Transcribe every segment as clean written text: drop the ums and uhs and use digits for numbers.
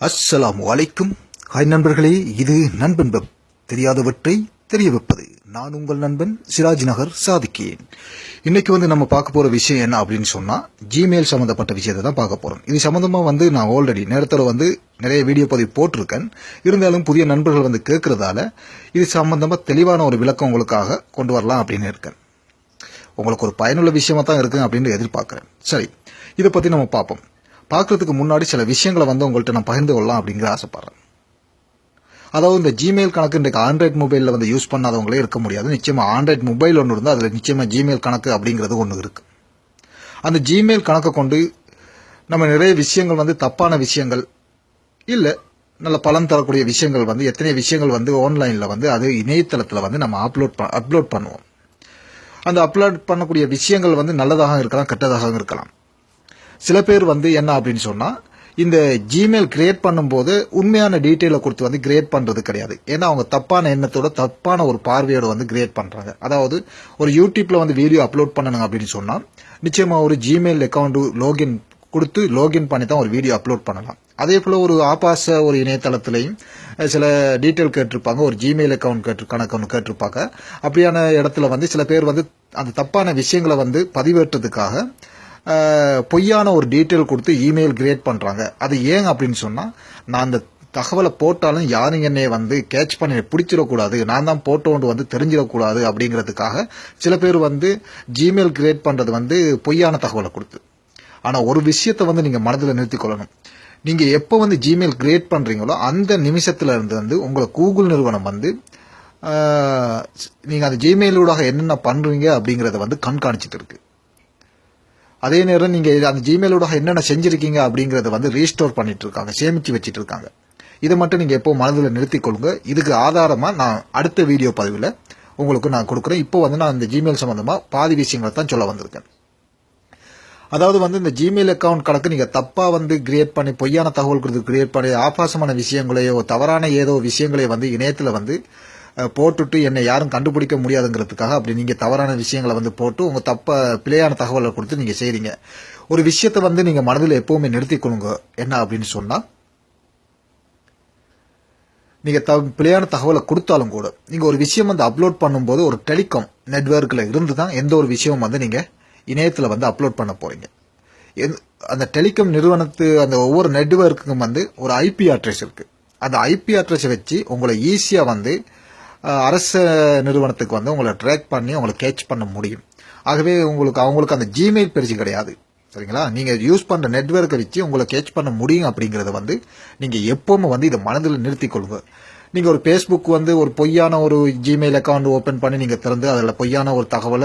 அஸ்ஸலாமு அலைக்கும். ஹாய் நண்பர்களே, இது நண்பன் வெப், தெரியாதவற்றை தெரிய வைப்பது. நான் உங்கள் நண்பன் சிராஜ் நகர் சாதிக்கேன். இன்னைக்கு நம்ம பார்க்க போற விஷயம் என்ன அப்படின்னு சொன்னா, ஜிமெயில் சம்பந்தப்பட்ட விஷயத்தை தான் பார்க்க போறோம். இது சம்பந்தமா நான் ஆல்ரெடி நேரத்தில் நிறைய வீடியோ பதிவு போட்டிருக்கேன். இருந்தாலும் புதிய நண்பர்கள் கேட்கறதால இது சம்பந்தமா தெளிவான ஒரு விளக்கம் உங்களுக்காக கொண்டு வரலாம் அப்படின்னு இருக்கேன். உங்களுக்கு ஒரு பயனுள்ள விஷயமா தான் இருக்கு அப்படின்னு எதிர்பார்க்கிறேன். சரி, இதை பத்தி நம்ம பார்ப்போம். பார்க்கறதுக்கு முன்னாடி சில விஷயங்களை உங்கள்கிட்ட நான் பகிர்ந்து கொள்ளலாம் அப்படிங்கிற ஆசைப்படுறேன். அதாவது இந்த ஜிமெயில் கணக்கு இன்றைக்கு ஆண்ட்ராய்ட் மொபைலில் யூஸ் பண்ணாதவங்களே இருக்க முடியாது. நிச்சயமா ஆண்ட்ராய்ட் மொபைல் ஒன்று இருந்தால் அதில் நிச்சயமா ஜிமெயில் கணக்கு அப்படிங்கிறது ஒன்று இருக்கு. அந்த ஜிமெயில் கணக்கை கொண்டு நம்ம நிறைய விஷயங்கள் தப்பான விஷயங்கள் இல்லை நல்ல பலன் தரக்கூடிய விஷயங்கள் எத்தனை விஷயங்கள் ஆன்லைனில் அது இணையதளத்தில் நம்ம அப்லோட் பண்ணுவோம். அந்த அப்லோட் பண்ணக்கூடிய விஷயங்கள் நல்லதாக இருக்கலாம், கெட்டதாக இருக்கலாம். சில பேர் என்ன அப்படின்னு சொன்னா, இந்த ஜிமெயில் கிரியேட் பண்ணும்போது உண்மையான டீட்டெயிலை கொடுத்து கிரியேட் பண்றது கிடையாது. ஏன்னா அவங்க தப்பான எண்ணத்தோட தப்பான ஒரு பார்வையோட கிரியேட் பண்றாங்க. அதாவது ஒரு யூடியூப்ல வீடியோ அப்லோட் பண்ணணும் அப்படின்னு சொன்னா நிச்சயமா ஒரு ஜிமெயில் அக்கௌண்ட் லோகின் பண்ணி தான் ஒரு வீடியோ அப்லோட் பண்ணலாம். அதே போல ஒரு ஆபாச ஒரு இணையதளத்திலையும் சில டீட்டெயில் கேட்டிருப்பாங்க, ஒரு ஜிமெயில் அக்கௌண்ட் கணக்கு கேட்டிருப்பாங்க. அப்படியான இடத்துல சில பேர் அந்த தப்பான விஷயங்களை பதிவேற்றதுக்காக பொய்யான ஒரு டீட்டெயில் கொடுத்து இமெயில் கிரியேட் பண்றாங்க. அது ஏன் அப்படின்னு சொன்னா, நான் அந்த தகவலை போட்டாலும் யாரும் என்னை கேட்ச் பண்ணி பிடிச்சிடக்கூடாது, நான் தான் போட்டோன்னு தெரிஞ்சிடக்கூடாது அப்படிங்கிறதுக்காக சில பேர் ஜிமெயில் கிரியேட் பண்றது பொய்யான தகவலை கொடுத்து. ஆனா ஒரு விஷயத்தை நீங்க மனதில் நிறுத்திக் கொள்ளணும். நீங்க எப்போ ஜிமெயில் கிரியேட் பண்றீங்களோ அந்த நிமிஷத்துல இருந்து உங்களை கூகுள் நிறுவனம் நீங்க அந்த ஜிமெயிலூடாக என்னென்ன பண்றீங்க அப்படிங்கறத கண்காணிச்சிட்டு இருக்கு. அதே நேரம் நீங்க அந்த ஜிமெயிலோட என்னென்ன செஞ்சிருக்கீங்க அப்படிங்கறத ரீஸ்டோர் பண்ணிட்டு இருக்காங்க, சேமிச்சு வச்சிட்டு இருக்காங்க. இதை மட்டும் நீங்க எப்போ மனதில் நிறுத்திக் கொள்ளுங்க. இதுக்கு ஆதாரமா நான் அடுத்த வீடியோ பதிவில் உங்களுக்கு நான் கொடுக்குறேன். இப்போ நான் இந்த ஜிமெயில் சம்பந்தமா பாதி விஷயங்களை தான் சொல்ல வந்திருக்கேன். அதாவது இந்த ஜிமெயில் அக்கௌண்ட் கணக்கு நீங்க தப்பா கிரியேட் பண்ணி பொய்யான தகவல் கிரியேட் பண்ணி ஆபாசமான விஷயங்களையோ தவறான ஏதோ விஷயங்களையோ இணையத்துல போட்டுட்டு என்னை யாரும் கண்டுபிடிக்க முடியாதுங்கிறதுக்காக அப்படி நீங்க தவறான விஷயங்களை போட்டு உங்க பிழையான தகவலை கொடுத்து நீங்க செய்றீங்க. ஒரு விஷயத்தை நீங்க மனதில் எப்பவுமே நிறுத்திக் கொள்ளுங்க. என்ன அப்படின்னு சொன்னா, நீங்க பிழையான தகவலை கொடுத்தாலும் கூட நீங்க ஒரு விஷயம் அப்லோட் பண்ணும்போது ஒரு டெலிகாம் நெட்வொர்க்ல இருந்து தான் எந்த ஒரு விஷயமும் நீங்க இணையத்துல அப்லோட் பண்ண போறீங்க. அந்த டெலிகாம் நிறுவனத்து அந்த ஒவ்வொரு நெட்வொர்க்குக்கும் ஒரு ஐபி அட்ரஸ் இருக்கு. அந்த ஐபி அட்ரஸை வச்சு உங்களை ஈஸியா அரசு நிறுவனத்துக்கு உங்களை ட்ராக் பண்ணி உங்களை கேட்ச் பண்ண முடியும். ஆகவே அவங்களுக்கு அந்த ஜிமெயில் பெருசு கிடையாது. சரிங்களா? நீங்க யூஸ் பண்ற நெட்வொர்க்கை வச்சு உங்களை கேட்ச் பண்ண முடியும் அப்படிங்கறத நீங்க எப்பவுமே இதை மனதில் நிறுத்திக் கொள்ளுங்க. நீங்க ஒரு பேஸ்புக் ஒரு பொய்யான ஒரு ஜிமெயில் அக்கௌண்ட் ஓபன் பண்ணி நீங்க திறந்து அதுல பொய்யான ஒரு தகவல்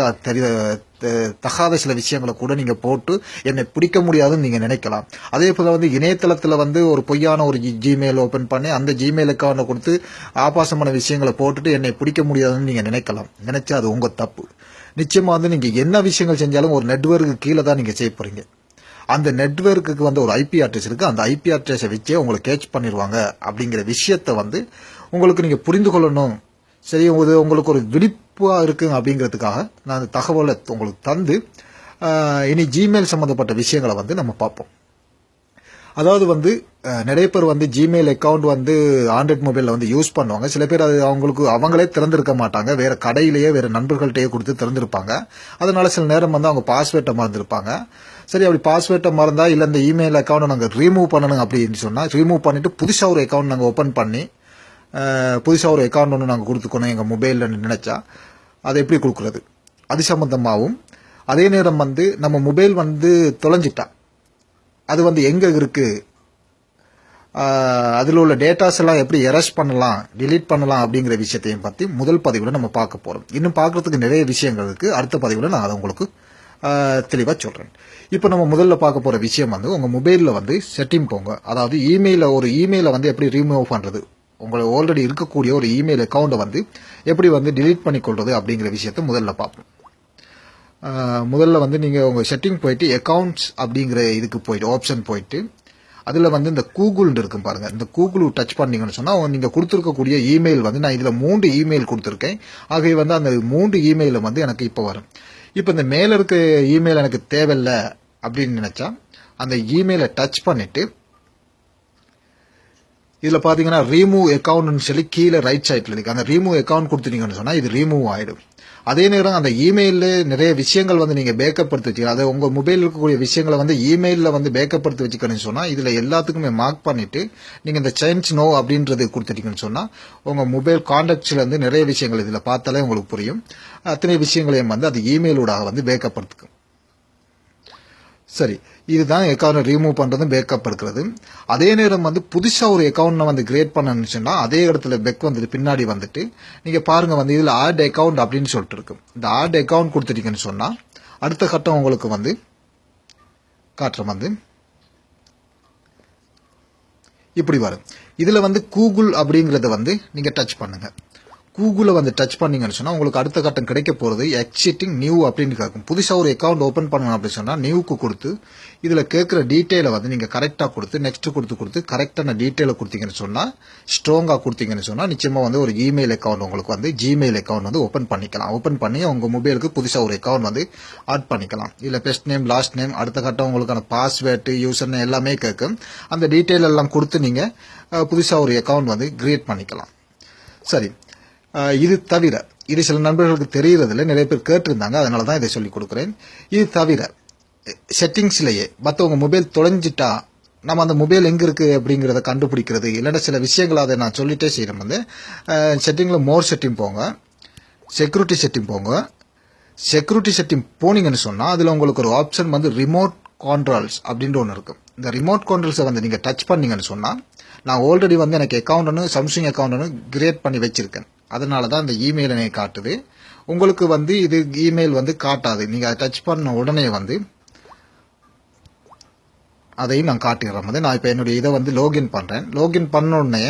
தகாத சில விஷயங்களை கூட நீங்க போட்டு என்னை பிடிக்க முடியாதுன்னு நீங்க நினைக்கலாம். அதே போல இணையதளத்துல ஒரு பொய்யான ஒரு ஜிமெயில் ஓபன் பண்ணி அந்த ஜிமெயில் அக்கௌண்ட் கொடுத்து ஆபாசமான விஷயங்களை போட்டுட்டு என்னை பிடிக்க முடியாதுன்னு நீங்க நினைச்சா அது உங்க தப்பு. நிச்சயமா நீங்க என்ன விஷயங்கள் செஞ்சாலும் ஒரு நெட்வொர்க்கு கீழே தான் நீங்க செய்ய போறீங்க. அந்த நெட்வொர்க்குக்கு ஒரு ஐபி அட்ரஸ் இருக்கு. அந்த ஐபி அட்ரஸை வச்சே உங்களை கேட்ச் பண்ணிடுவாங்க அப்படிங்கிற விஷயத்தை உங்களுக்கு நீங்க புரிந்து கொள்ளணும். சரி, உங்களுக்கு ஒரு விழிப்பா இருக்கு அப்படிங்கிறதுக்காக நான் அந்த தகவலை உங்களுக்கு தந்து இனி ஜிமெயில் சம்பந்தப்பட்ட விஷயங்களை நம்ம பார்ப்போம். அதாவது நிறைய பேர் ஜிமெயில் அக்கௌண்ட் ஆண்ட்ராய்ட் மொபைல்ல யூஸ் பண்ணுவாங்க. சில பேர் அது அவங்களே திறந்திருக்க மாட்டாங்க, வேற கடையிலேயே வேற நண்பர்கள்ட்டயே கொடுத்து திறந்திருப்பாங்க. அதனால சில நேரம் அவங்க பாஸ்வேர்டை மறந்துருப்பாங்க. சரி, அப்படி பாஸ்வேர்டை மறந்தா இல்ல இந்த இமெயில் அக்கௌண்ட் நாங்க ரிமூவ் பண்ணணும் அப்படின்னு சொன்னா ரிமூவ் பண்ணிட்டு புதுசா ஒரு அக்கௌண்ட் நாங்க ஓபன் பண்ணி புதுசா ஒரு அக்கௌண்ட் ஒன்று நாங்க கொடுத்துக்கணும் எங்க மொபைல்ல நினைச்சா அதை எப்படி கொடுக்கறது? அது சம்பந்தமாவும் அதே நேரம் நம்ம மொபைல் தொலைஞ்சிட்டா அது எங்க இருக்கு, அதுல உள்ள டேட்டாஸ் எல்லாம் எப்படி எரஸ் பண்ணலாம், டிலீட் பண்ணலாம் அப்படிங்கிற விஷயத்தையும் பத்தி முதல் பதிவுல நம்ம பார்க்க போறோம். இன்னும் பார்க்கறதுக்கு நிறைய விஷயங்கள் இருக்கு. அடுத்த பதிவுல நான் அதை உங்களுக்கு தெளிவா சொல்றேன். இப்ப நம்ம முதல்ல பார்க்க போற விஷயம் உங்க மொபைல்ல செட்டிங் போங்க. அதாவது ஒரு இமெயில எப்படி ரிமூவ் பண்றது, உங்களை ஆல்ரெடி இருக்கக்கூடிய ஒரு இமெயில் அக்கௌண்ட் எப்படி டிலீட் பண்ணி கொள்றது அப்படிங்கிற விஷயத்த முதல்ல பார்ப்போம். முதல்ல நீங்க உங்க செட்டிங் போயிட்டு அக்கௌண்ட்ஸ் அப்படிங்கிற இதுக்கு போயிட்டு ஆப்ஷன் போயிட்டு அதுல இந்த கூகுள் இருக்கும் பாருங்க. இந்த கூகுள் டச் பண்ணீங்கன்னு சொன்னா நீங்க கொடுத்திருக்கக்கூடிய இமெயில் நான் இதுல 3 இமெயில் கொடுத்திருக்கேன். ஆகவே அந்த 3 இமெயில் எனக்கு இப்ப வரும். இப்ப இந்த மேல இருக்க இமெயில் எனக்கு தேவையில்லை அப்படின்னு நினைச்சா அந்த இமெயிலை டச் பண்ணிட்டு இதுல பாத்தீங்கன்னா ரிமூவ் அக்கவுண்ட்னு சொல்லி கீழே ரைட் சைட்ல இருக்கு. அந்த ரிமூவ் அக்கவுண்ட் கொடுத்துட்டீங்கன்னு சொன்னா இது ரிமூவ் ஆயிடும். அதே நேரம் அந்த இமெயில நிறைய விஷயங்கள் வந்து நீங்க பேக்கப் எடுத்து வச்சுக்கலாம். அது உங்க மொபைல் இருக்கக்கூடிய விஷயங்களை வந்து இமெயில வந்து பேக்கப் எடுத்து வச்சுக்கணும்னு சொன்னா இதுல எல்லாத்துக்குமே மார்க் பண்ணிட்டு நீங்க இந்த சேஞ்ச் நோ அப்படின்றது கொடுத்துட்டீங்கன்னு சொன்னா உங்க மொபைல் கான்டாக்ட்ஸ்ல இருந்து நிறைய விஷயங்கள் இதுல பார்த்தாலே உங்களுக்கு புரியும். அத்தனை விஷயங்களையும் வந்து அது இமெயிலோட வந்து பேக்கப் எடுத்துக்கும். சரி, இதுதான் அக்கௌண்ட் ரிமூவ் பண்றதும் பேக்கப் எடுக்கிறது. அதே நேரம் வந்து புதுசா ஒரு அக்கௌண்ட் வந்து கிரியேட் பண்ணணும்னா அதே இடத்துல பெக் வந்துட்டு பின்னாடி வந்துட்டு நீங்க பாருங்க வந்து இதுல ஆட் அக்கௌண்ட் அப்படின்னு சொல்லிட்டு இருக்கு. இந்த ஆட் அக்கௌண்ட் கொடுத்துட்டீங்கன்னு சொன்னா அடுத்த கட்டம் உங்களுக்கு வந்து காட்டுற வந்து இப்படி வரும். இதுல வந்து கூகுள் அப்படிங்கறத வந்து நீங்க டச் பண்ணுங்க. கூகுள வந்து டச் பண்ணீங்கன்னு சொன்னா உங்களுக்கு அடுத்த கட்டம் கிடைக்க போறது எக்ஸிட்டிங் நியூ அப்படின்னு கேட்கும். புதுசா ஒரு அக்கௌண்ட் ஓபன் பண்ணணும் அப்படின்னு சொன்னா நியூக்கு கொடுத்து இதுல கேட்கிற டீடைலை வந்து நீங்க கரெக்டா கொடுத்து நெக்ஸ்ட் கொடுத்து கரெக்டான டீடைலை கொடுத்தீங்கன்னு சொன்னா ஸ்ட்ராங்கா கொடுத்தீங்கன்னு சொன்னா நிச்சயமா வந்து ஒரு இமெயில் அக்கௌண்ட் உங்களுக்கு வந்து ஜிமெயில் அக்கௌண்ட் வந்து ஓபன் பண்ணிக்கலாம். ஓபன் பண்ணி உங்க மொபைலுக்கு புதுசா ஒரு அக்கௌண்ட் வந்து ஆட் பண்ணிக்கலாம். இல்ல பெஸ்ட் நேம் லாஸ்ட் நேம் அடுத்த கட்டம் உங்களுக்கான பாஸ்வேர்ட் யூசர் நேம் எல்லாமே கேட்கும். அந்த டீடைல் எல்லாம் கொடுத்து நீங்க புதுசா ஒரு அக்கௌண்ட் வந்து கிரியேட் பண்ணிக்கலாம். சரி, இது தவிர இது சில நண்பர்களுக்கு தெரியறதில்ல, நிறைய பேர் கேட்டிருந்தாங்க, அதனால தான் இதை சொல்லிக் கொடுக்குறேன். இது தவிர செட்டிங்ஸ்லயே மற்றவங்க மொபைல் தொலைஞ்சிட்டா நம்ம அந்த மொபைல் எங்க இருக்கு அப்படிங்கறத கண்டுபிடிக்கிறது இல்லைன்னா சில விஷயங்களை அதை நான் சொல்லிட்டே செய்யறேன். வந்து செட்டிங்ல மோர் செட்டிங் போங்க, செக்யூரிட்டி செட்டிங் போங்க. செக்யூரிட்டி செட்டிங் போனீங்கன்னு சொன்னா அதுல உங்களுக்கு ஒரு ஆப்ஷன் வந்து ரிமோட் கண்ட்ரோல்ஸ் அப்படின்ற ஒன்று இருக்கு. இந்த ரிமோட் கண்ட்ரோல்ஸை வந்து நீங்க டச் பண்ணீங்கன்னு சொன்னா நான் ஆல்ரெடி வந்து எனக்கு அக்கௌண்ட் சாம்சங் அக்கௌண்ட் கிரியேட் பண்ணி வச்சிருக்கேன். அதனால தான் இந்த இமெயில் எனக்கு காட்டுது. உங்களுக்கு வந்து இது இமெயில் வந்து காட்டாது. நீங்க அதை டச் பண்ண உடனே வந்து அதையும் நான் காட்டிடுறேன். வந்து நான் இப்போ என்னுடைய இதை வந்து லாகின் பண்றேன். லாகின் பண்ண உடனே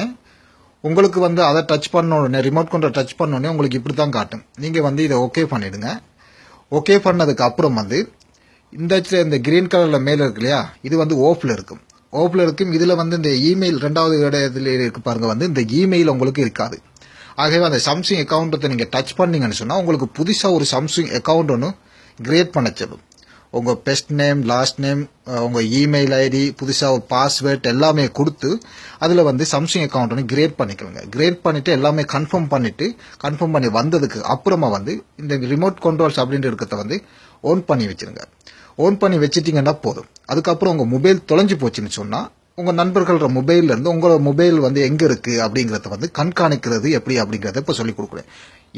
உங்களுக்கு வந்து அதை டச் பண்ண உடனே ரிமோட் கண்ட்ரோல் டச் பண்ண உடனே உங்களுக்கு இப்படி தான் காட்டும். நீங்க வந்து இதை ஓகே பண்ணிடுங்க. ஓகே பண்ணதுக்கு அப்புறம் வந்து இந்த கிரீன் கலர்ல மேல இருக்கு இல்லையா, இது வந்து ஓஃப்ல இருக்கும். ஓஃப்ல இருக்கும். இதுல வந்து இந்த இமெயில் ரெண்டாவது இடத்துல இருக்கு பாருங்க, வந்து இந்த இமெயில் உங்களுக்கு இருக்காது. ஆகவே அந்த சாம்சங் அக்கௌண்ட்டை நீங்க டச் பண்ணீங்கன்னு சொன்னா உங்களுக்கு புதுசா ஒரு சாம்சங் அக்கௌண்ட் ஒன்று கிரியேட் பண்ண சொல்லும். உங்க பெஸ்ட் நேம் லாஸ்ட் நேம் உங்க இமெயில் ஐடி புதுசா ஒரு பாஸ்வேர்ட் எல்லாமே கொடுத்து அதுல வந்து சாம்சங் அக்கௌண்ட் ஒன்று கிரியேட் பண்ணிக்கோங்க. கிரியேட் பண்ணிட்டு எல்லாமே கன்ஃபார்ம் பண்ணி வந்ததுக்கு அப்புறமா வந்து இந்த ரிமோட் கண்ட்ரோல்ஸ் அப்படின்ற இருக்கிறத வந்து ஆன் பண்ணி வச்சிருங்க. ஆன் பண்ணி வச்சிட்டீங்கன்னா போதும். அதுக்கப்புறம் உங்க மொபைல் தொலைஞ்சு போச்சுன்னு சொன்னா உங்க நண்பர்களோட மொபைல்ல இருந்து உங்களோட மொபைல் வந்து எங்க இருக்கு அப்படிங்கறத வந்து கண்காணிக்கிறது எப்படி அப்படிங்கறத இப்ப சொல்லிக் கொடுக்குறேன்.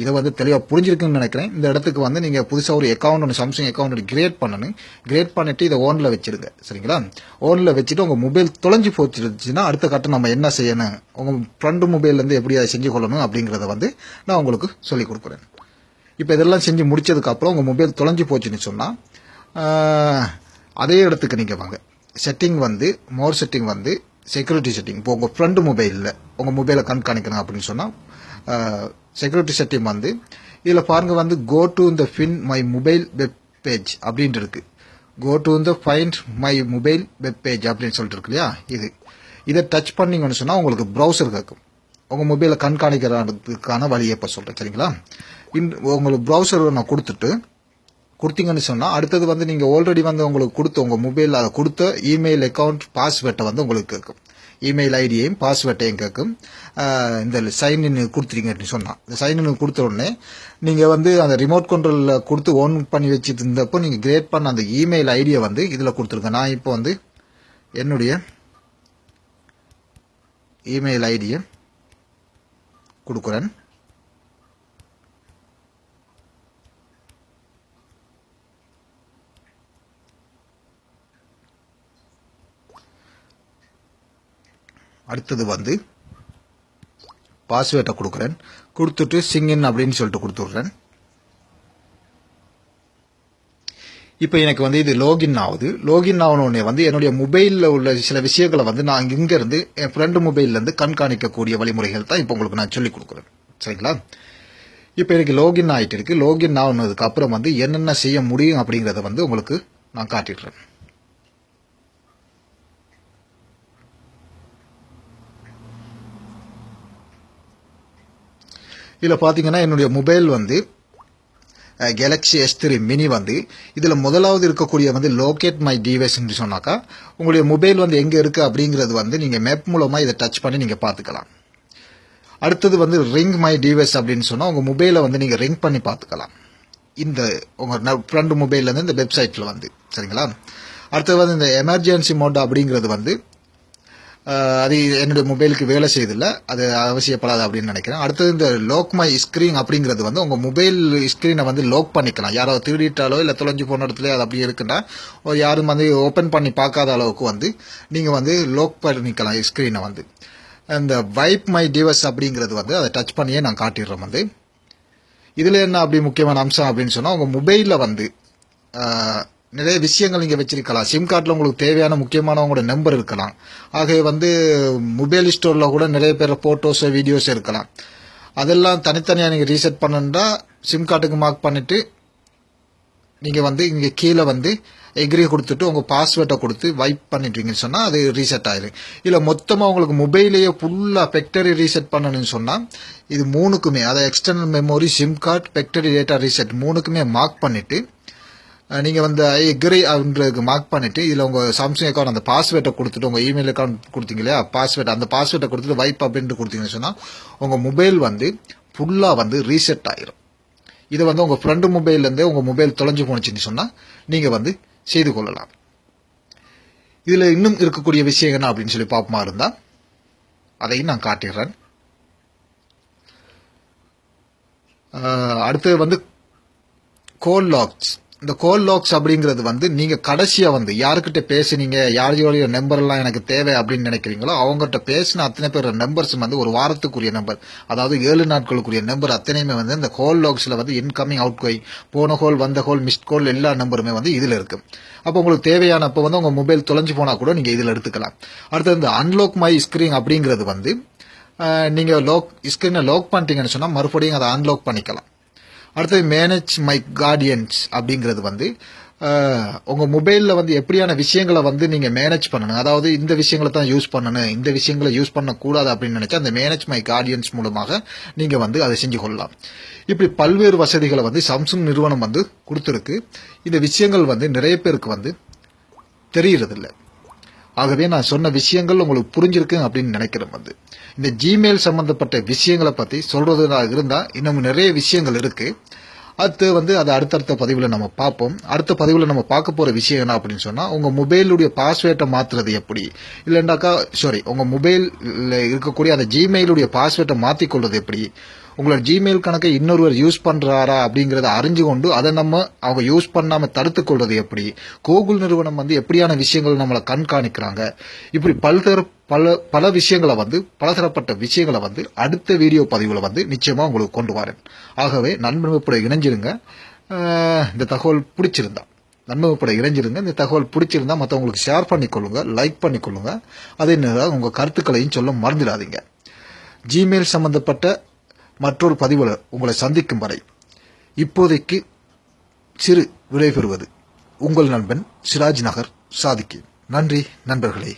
இதை வந்து தெளிவா புரிஞ்சிருக்குன்னு நினைக்கிறேன். இந்த இடத்துக்கு வந்து நீங்க புதுசா ஒரு அக்கௌண்ட் சாம்சங் அக்கௌண்ட் கிரியேட் பண்ணணும். கிரியேட் பண்ணிட்டு இதை ஓன்ல வச்சிருங்க. சரிங்களா? ஓன்ல வச்சுட்டு உங்க மொபைல் தொலைஞ்சு போச்சுன்னா அடுத்த கட்டம் நம்ம என்ன செய்யணும், உங்க ஃப்ரெண்ட் மொபைல்ல இருந்து எப்படி அதை செஞ்சு கொள்ளணும் அப்படிங்கறத வந்து நான் உங்களுக்கு சொல்லிக் கொடுக்குறேன். இப்ப இதெல்லாம் செஞ்சு முடிச்சதுக்கு அப்புறம் உங்க மொபைல் தொலைஞ்சு போச்சுன்னு சொன்னா அதே இடத்துக்கு நீங்க வாங்க. செட்டிங் வந்து மோர் செட்டிங் வந்து செக்யூரிட்டி செட்டிங். இப்போ உங்க ஃப்ரெண்ட் மொபைல்ல உங்க மொபைலை கண்காணிக்கணும் அப்படின்னு சொன்னா செக்யூரிட்டி செட்டிங் வந்து இதுல பாருங்க வந்து கோ டு இந்த fin my mobile web page அப்படின்னு இருக்கு. கோ டு இந்த find my mobile web page அப்படின்னு சொல்லிட்டு இருக்கு இல்லையா, இதை டச் பண்ணீங்கன்னு சொன்னா உங்களுக்கு ப்ரௌசர் கேட்கும். உங்க மொபைலை கண்காணிக்கிறதுக்கான வழியை இப்ப சொல்றேன். சரிங்களா? உங்களுக்கு ப்ரௌசர் நான் கொடுத்தீங்கன்னு சொன்னா அடுத்தது வந்து நீங்க ஆல்ரெடி வந்து உங்களுக்கு கொடுத்த உங்க மொபைல் அதை கொடுத்த இமெயில் அக்கௌண்ட் பாஸ்வேர்டை வந்து உங்களுக்கு கேட்கும். இமெயில் ஐடியையும் பாஸ்வேர்டையும் கேட்கும். இந்த சைன் இன் கொடுத்துட்டீங்கன்னு சொன்னா இந்த சைன் இன் கொடுத்த உடனே நீங்க வந்து அந்த ரிமோட் கண்ட்ரோல்ல கொடுத்து ஓன் பண்ணி வச்சுட்டு இருந்தப்போ நீங்க கிரியேட் பண்ண அந்த இமெயில் ஐடியை வந்து இதுல கொடுத்துருங்க. நான் இப்போ வந்து என்னுடைய இமெயில் ஐடியை கொடுக்குறேன். அடுத்தது வந்து பாஸ்வேர்டை கொடுக்குறேன். கொடுத்துட்டு சிங்கின் அப்படின்னு சொல்லிட்டு கொடுத்துடுறேன். இப்போ எனக்கு வந்து இது லாகின் ஆகுது. லாகின் ஆகணுன்னே வந்து என்னுடைய மொபைலில் உள்ள சில விஷயங்களை வந்து நான் இங்க இருந்து என் ஃப்ரெண்டு மொபைல்ல இருந்து கண்காணிக்கக்கூடிய வழிமுறைகள் தான் இப்போ உங்களுக்கு நான் சொல்லிக் கொடுக்குறேன். சரிங்களா? இப்போ எனக்கு லாகின் ஆகிட்டு இருக்கு. லாகின் ஆனதுக்கு அப்புறம் வந்து என்னென்ன செய்ய முடியும் அப்படிங்கறத வந்து உங்களுக்கு நான் காட்டிடுறேன். இதுல பாத்தீங்கன்னா என்னுடைய மொபைல் வந்து கேலக்ஸி S3 மினி வந்து இதில் முதலாவது இருக்கக்கூடிய வந்து லோகேட் மை டிவைஸ் என்று சொன்னாக்கா உங்களுடைய மொபைல் வந்து எங்கே இருக்குது அப்படிங்கிறது வந்து நீங்கள் மேப் மூலமாக இதை டச் பண்ணி நீங்கள் பார்த்துக்கலாம். அடுத்தது வந்து ரிங் மை டிவைஸ் அப்படின்னு சொன்னால் உங்கள் மொபைலை வந்து நீங்கள் ரிங் பண்ணி பார்த்துக்கலாம். இந்த உங்கள் ஃப்ரெண்டு மொபைல்லேருந்து இந்த வெப்சைட்டில் வந்து சரிங்களா. அடுத்தது வந்து இந்த எமர்ஜென்சி மோட் அப்படிங்கிறது வந்து அது என்னுடைய மொபைலுக்கு வேலை செய்தில்லை, அது அவசியப்படாது அப்படின்னு நினைக்கிறேன். அடுத்தது இந்த லோக் மை ஸ்க்ரீன் அப்படிங்கிறது வந்து உங்கள் மொபைல் ஸ்க்ரீனை வந்து லோக் பண்ணிக்கலாம். யாரோ திருடிட்டாலோ இல்லை தொலைஞ்சு போன இடத்துல அது அப்படி இருக்குன்னா யாரும் வந்து ஓப்பன் பண்ணி பார்க்காத அளவுக்கு வந்து நீங்கள் வந்து லோக் பண்ணிக்கலாம் ஸ்க்ரீனை வந்து. இந்த வைப் மை டிவைஸ் அப்படிங்கிறது வந்து அதை டச் பண்ணியே நான் காட்டிடுறேன் வந்து. இதில் என்ன அப்படி முக்கியமான அம்சம் அப்படின்னு சொன்னால் உங்கள் மொபைலில் வந்து நிறைய விஷயங்கள் நீங்கள் வச்சிருக்கலாம். சிம் கார்டில் உங்களுக்கு தேவையான முக்கியமான உங்களோட நம்பர் இருக்கலாம். ஆகவே வந்து மொபைல் ஸ்டோரில் கூட நிறைய பேர் ஃபோட்டோஸோ வீடியோஸோ இருக்கலாம். அதெல்லாம் தனித்தனியாக நீங்கள் ரீசெட் பண்ணணுன்னா சிம் கார்டுக்கு மார்க் பண்ணிவிட்டு நீங்கள் வந்து இங்கே கீழே வந்து எக்ரி கொடுத்துட்டு உங்கள் பாஸ்வேர்டை கொடுத்து வைப் பண்ணிட்டீங்கன்னு சொன்னால் அது ரீசெட் ஆயிடும். இல்லை மொத்தமாக உங்களுக்கு மொபைலையே ஃபுல்லாக ஃபேக்டரி ரீசெட் பண்ணணும்னு சொன்னால் இது மூணுக்குமே, அதாவது external memory, SIM card, factory data reset மூணுக்குமே மார்க் பண்ணிவிட்டு நீங்கள் வந்து எக்ரி அப்படின்றதுக்கு மார்க் பண்ணிவிட்டு இதில் உங்கள் சாம்சங் அக்கௌண்ட் அந்த பாஸ்வேர்டை கொடுத்துட்டு உங்கள் இமெயில் அக்கௌண்ட் கொடுத்தீங்க இல்லையா, அந்த பாஸ்வேர்டை கொடுத்துட்டு வைப் அப்படின்ட்டு கொடுத்தீங்கன்னு சொன்னால் உங்கள் மொபைல் வந்து ஃபுல்லாக வந்து ரீசெட் ஆகிரும். இதை வந்து உங்கள் ஃப்ரெண்டு மொபைல்லேருந்தே உங்கள் மொபைல் தொலைஞ்சு போனுச்சுன்னு சொன்னால் நீங்கள் வந்து செய்து கொள்ளலாம். இதில் இன்னும் இருக்கக்கூடிய விஷயம் என்ன அப்படின்னு சொல்லி பார்ப்போமா இருந்தால் அதையும் நான் காட்டிடுறேன். அடுத்தது வந்து கோல் லாக்ஸ். இந்த கோல் லாக்ஸ் அப்படிங்கிறது வந்து நீங்கள் கடைசியாக வந்து யாருக்கிட்ட பேசுனீங்க, யாரோடைய நம்பர் எல்லாம் எனக்கு தேவை அப்படின்னு நினைக்கிறீங்களோ அவங்ககிட்ட பேசின அத்தனை பேர் நம்பர்ஸ் வந்து ஒரு வாரத்துக்குரிய நம்பர், அதாவது 7 நாட்களுக்குரிய நம்பர் அத்தனையுமே வந்து இந்த கோல் லாக்ஸில் வந்து இன்கமிங் அவுட் கோயிங், போன கோல் வந்த கோல் மிஸ்ட் கோல் எல்லா நம்பருமே வந்து இதில் இருக்கு. அப்போ உங்களுக்கு தேவையான அப்போ வந்து உங்கள் மொபைல் தொலைஞ்சு போனால் கூட நீங்கள் இதில் எடுத்துக்கலாம். அடுத்தது இந்த அன்லாக் மை ஸ்க்ரீன் அப்படிங்கிறது வந்து நீங்கள் ஸ்க்ரீனை லாக் பண்ணிட்டீங்கன்னு சொன்னால் மறுபடியும் அதை அன்லாக் பண்ணிக்கலாம். அடுத்தது மேனேஜ் மை கார்டியன்ஸ் அப்படிங்கிறது வந்து உங்கள் மொபைலில் வந்து எப்படியான விஷயங்களை வந்து நீங்கள் மேனேஜ் பண்ணணும், அதாவது இந்த விஷயங்களை தான் யூஸ் பண்ணணும், இந்த விஷயங்களை யூஸ் பண்ணக்கூடாது அப்படின்னு நினைச்சா அந்த மேனேஜ் மை கார்டியன்ஸ் மூலமாக நீங்கள் வந்து அதை செஞ்சு கொள்ளலாம். இப்படி பல்வேறு வசதிகளை வந்து சாம்சங் நிறுவனம் வந்து கொடுத்துருக்கு. இந்த விஷயங்கள் வந்து நிறைய பேருக்கு வந்து தெரியறதில்லை. ஆகவே நான் சொன்ன விஷயங்கள் உங்களுக்கு புரிஞ்சிருக்கு அப்படின்னு நினைக்கிறேன். வந்து இந்த ஜிமெயில் சம்பந்தப்பட்ட விஷயங்களை பற்றி சொல்றதா இருந்தால் இன்னும் நிறைய விஷயங்கள் இருக்கு. அது வந்து அது அடுத்தடுத்த பதிவில் நம்ம பார்ப்போம். அடுத்த பதிவில் நம்ம பார்க்க போகிற விஷயம் என்ன அப்படின்னு சொன்னால் உங்கள் மொபைலுடைய பாஸ்வேர்டை மாற்றுறது எப்படி, இல்லைண்டாக்கா உங்கள் மொபைலில் இருக்கக்கூடிய அந்த ஜிமெயிலுடைய பாஸ்வேர்டை மாற்றிக்கொள்வது எப்படி, உங்களோட ஜிமெயில் கணக்கை இன்னொருவர் யூஸ் பண்ணுறாரா அப்படிங்கிறத அறிஞ்சு கொண்டு அதை நம்ம அவங்க யூஸ் பண்ணாமல் தடுத்து கொள்வது எப்படி, கூகுள் நிறுவனம் வந்து எப்படியான விஷயங்கள் நம்மளை கண்காணிக்கிறாங்க, இப்படி பல விஷயங்களை வந்து பலதரப்பட்ட விஷயங்களை வந்து அடுத்த வீடியோ பதிவில் வந்து நிச்சயமாக உங்களுக்கு கொண்டு வரேன். ஆகவே நண்பர்களோட இணைஞ்சிருங்க. இந்த தகவல் பிடிச்சிருந்தா நண்பர்களோட இணைஞ்சிருங்க. இந்த தகவல் பிடிச்சிருந்தா மற்றவங்களுக்கு ஷேர் பண்ணிக்கொள்ளுங்க, லைக் பண்ணிக்கொள்ளுங்க. அதே நேரம் உங்கள் கருத்துக்களையும் சொல்ல மறந்துடாதீங்க. ஜிமெயில் சம்பந்தப்பட்ட மற்றொரு பதிவில் உங்களை சந்திக்கும் வரை இப்போதைக்கு சிறு விடைபெறுவது உங்கள் நண்பன் சிராஜ் நகர் சாதிக்கு. நன்றி நண்பர்களே.